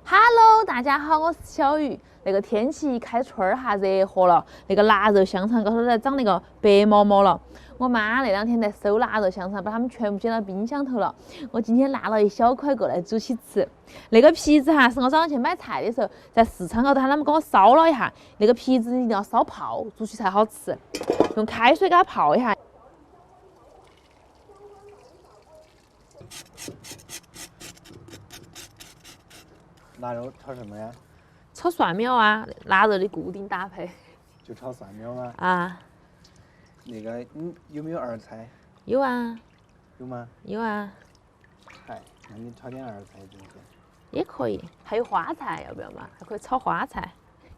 Hello，大家好，我是小雨。那个天气一开春儿哈，热和了，那个腊肉香肠高头在长那个白毛毛了。我妈那两天在收腊肉香肠，把它们全部捡到冰箱头了。我今天拿了一小块过来煮起吃。那个皮子哈，是我早上去买菜的时候，在市场高头他们给我烧了一下。那个皮子一定要烧泡，煮起才好吃。用开水给它泡一下。腊肉炒什么呀？炒蒜苗啊，腊肉的固定搭配。就炒蒜苗吗？啊。那个，你有没有儿菜？有啊。有吗？有啊。嗨，那你炒点儿菜真是。也可以，还有花菜，要不要嘛？还可以炒花菜。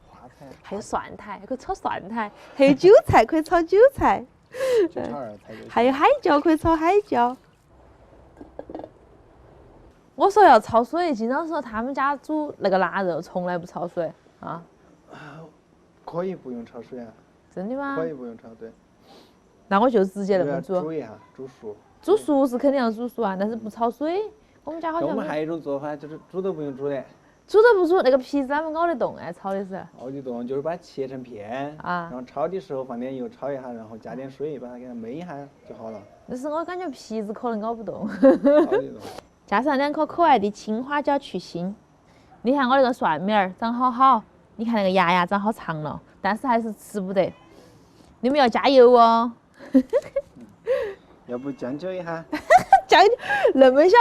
花菜。还有蒜苔，还可以炒蒜苔。还有韭菜，可以炒韭菜。就炒儿菜就行。还有海椒，可以炒海椒。我说要焯水，经常说他们家煮那个腊肉从来不焯水啊。可以不用焯水啊。真的吗？可以不用焯，对。那我就直接那么煮。煮一下，煮熟。煮熟是肯定要煮熟啊，但是不焯水。我们家好像。我们还有一种做法，就是煮都不用煮的。煮都不煮，那个皮子他们熬得动啊，炒的是。熬得动，就是把它切成片，然后炒的时候放点油炒一下，然后加点水，把它给它焖一下就好了。但是我感觉皮子可能熬不动。熬得动。加上2颗可爱的青花椒去腥。你看我那个蒜苗儿长好好，你看那个芽长好长了，但是还是吃不得。你们要加油哦。要不将就一下？将就那么小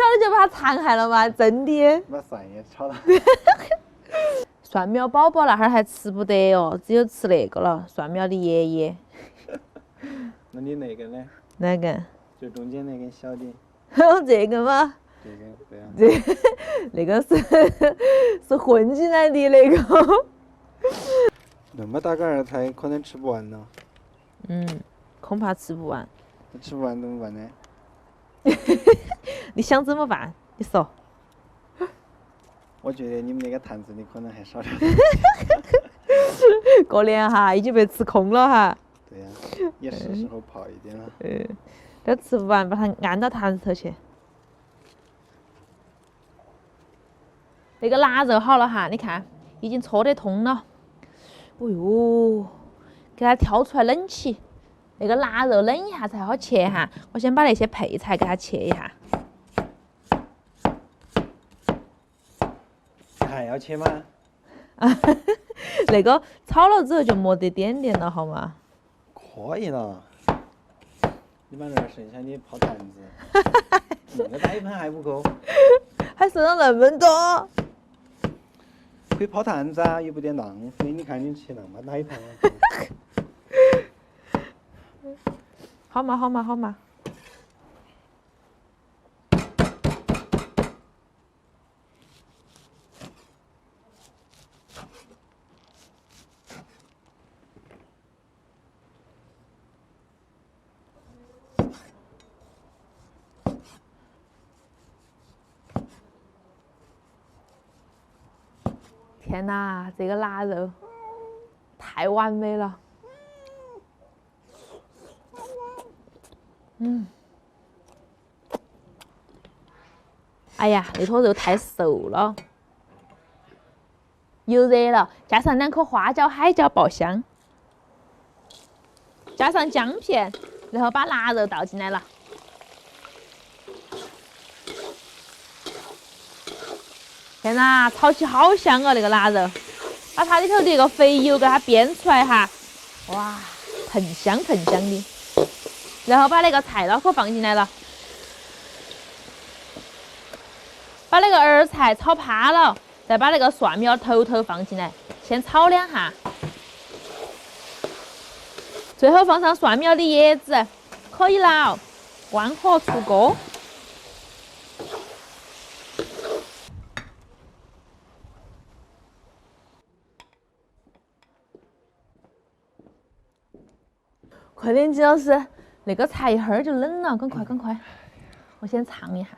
的就把它残害了吗？真的。把蒜也炒了。蒜苗宝宝那会儿还吃不得哦，只有吃那个了，蒜苗的爷爷。那你那个呢？哪个？就中间那根小的。这个吗？这个对啊。那个是混进来的那个。那么大个儿菜可能吃不完了。恐怕吃不完。吃不完怎么办呢？你想怎么办？你说。我觉得你们那个坛子里可能还少点。过年哈，已经被吃空了哈。对呀，也是时候泡一点了。都吃不完，把它安到坛子头去。那个腊肉好了哈，你看已经搓得通了。哦哟，给它挑出来冷起。那个腊肉冷一下才好切哈。我先把那些配菜给它切一下。还要切吗？那个炒了之后就没得点点了，好吗？可以了。你把那儿剩下的泡坛子。那个大一盆还不够。还剩了那么多。可以泡坛子啊，又不点浪费。你看你切那么大一盆。好嘛。天哪，这个腊肉太完美了。哎呀，那坨肉太瘦了，油热了，加上2颗花椒、海椒爆香，加上姜片，然后把腊肉倒进来了。天哪，炒起好香哦！那个腊肉，把它里头的那个肥油给它煸出来哈，哇，喷香的。然后把那个菜脑壳放进来了，把那个儿菜炒趴了，再把那个蒜苗头放进来，先炒2下，最后放上蒜苗的叶子，可以了，关火出锅。快点，季老师，那个菜一会儿就冷了，赶快！我先尝一下。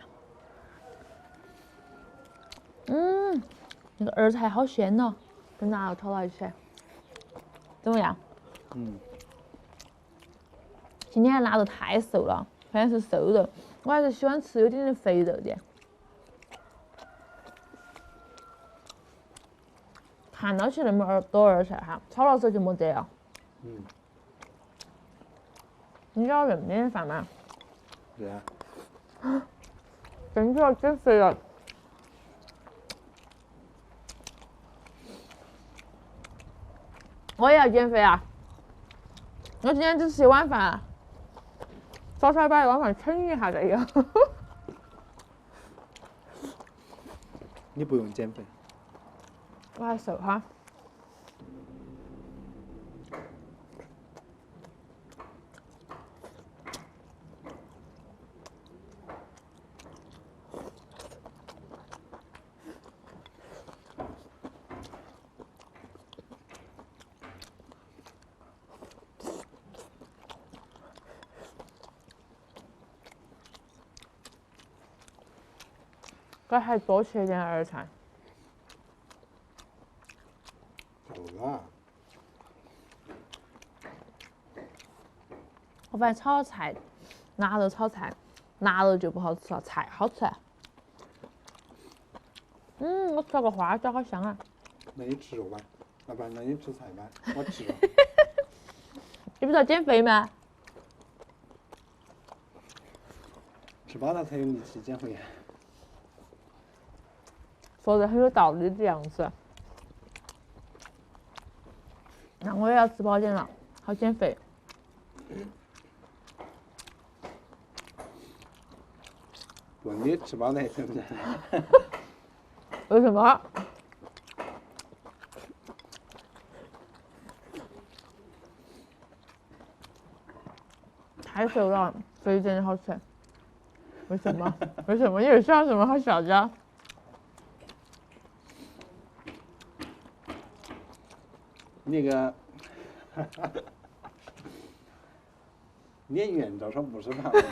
那个儿菜好鲜哦，跟腊肉炒到一起，怎么样？今天的腊肉太瘦了，反正是瘦肉，我还是喜欢吃有点肥肉的。看到起那么多儿菜哈，炒了时候就没得了。嗯，你要认面饭吗？对啊。真的要减肥了。我也要减肥啊！我今天只吃一碗饭，稍稍把一碗饭称一下这个。你不用减肥。我还瘦哈。该还多吃一点儿菜。够了。我发现炒菜，腊肉炒菜，腊肉就不好吃了，菜好吃啊。我吃了个花椒，好香啊！那你吃肉吧，要不然那你吃菜吧，我吃肉。你不是要减肥吗？吃饱了才有力气减肥。说的很有道理的样子。那我也要吃饱点了，好减肥。不，你吃饱了还减不减？为什么？太瘦了，肥一点好吃。为什么？为什么？你有笑什么好笑的？那个，撵圆照说不是胖子。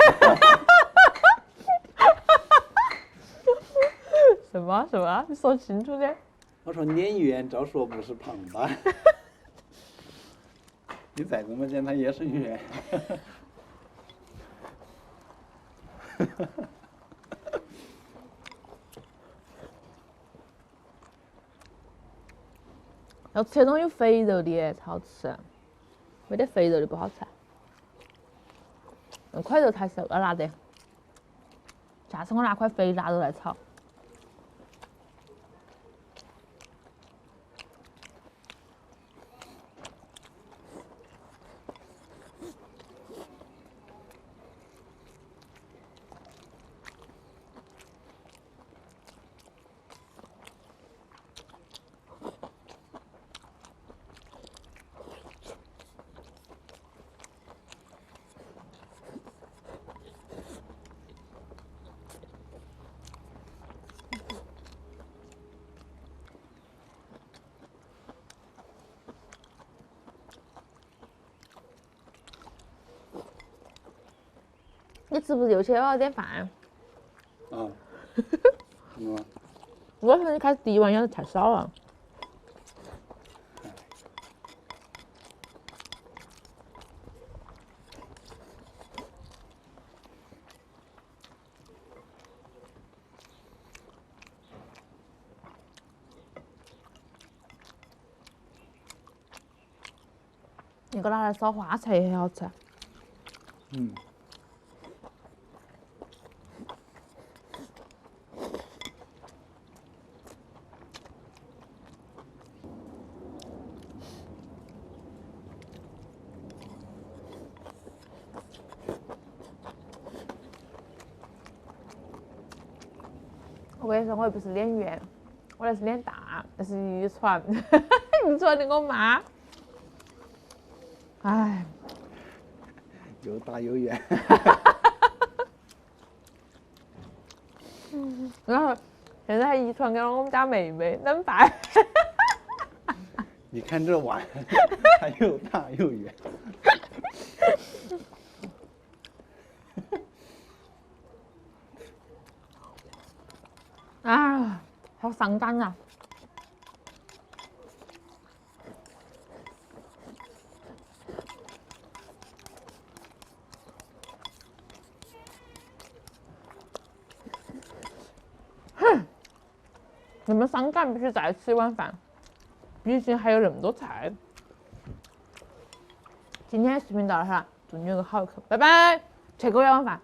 什么什么？你说清楚点。我说撵圆照说不是胖子。你再怎么剪，它也是圆。要吃那种有肥肉的才好吃，没得肥肉的不好吃。那块肉太瘦了辣得。下次我拿块肥腊肉来炒。你是不是又去了点饭？啊。我说你开始第一碗咬的太少了。那个拿来烧花菜也很好吃。嗯。我跟你说，我又不是脸圆，我那是脸大，那是遗传，遗传的我妈。唉，又大又圆。然后现在还遗传给了我们家妹妹，怎么办？你看这碗，它又大又圆。啊，好伤肝啊！哼，那么伤肝，必须再吃一碗饭。毕竟还有那么多菜。今天的视频到这儿哈，祝你有个好一口，拜拜，吃个晚饭。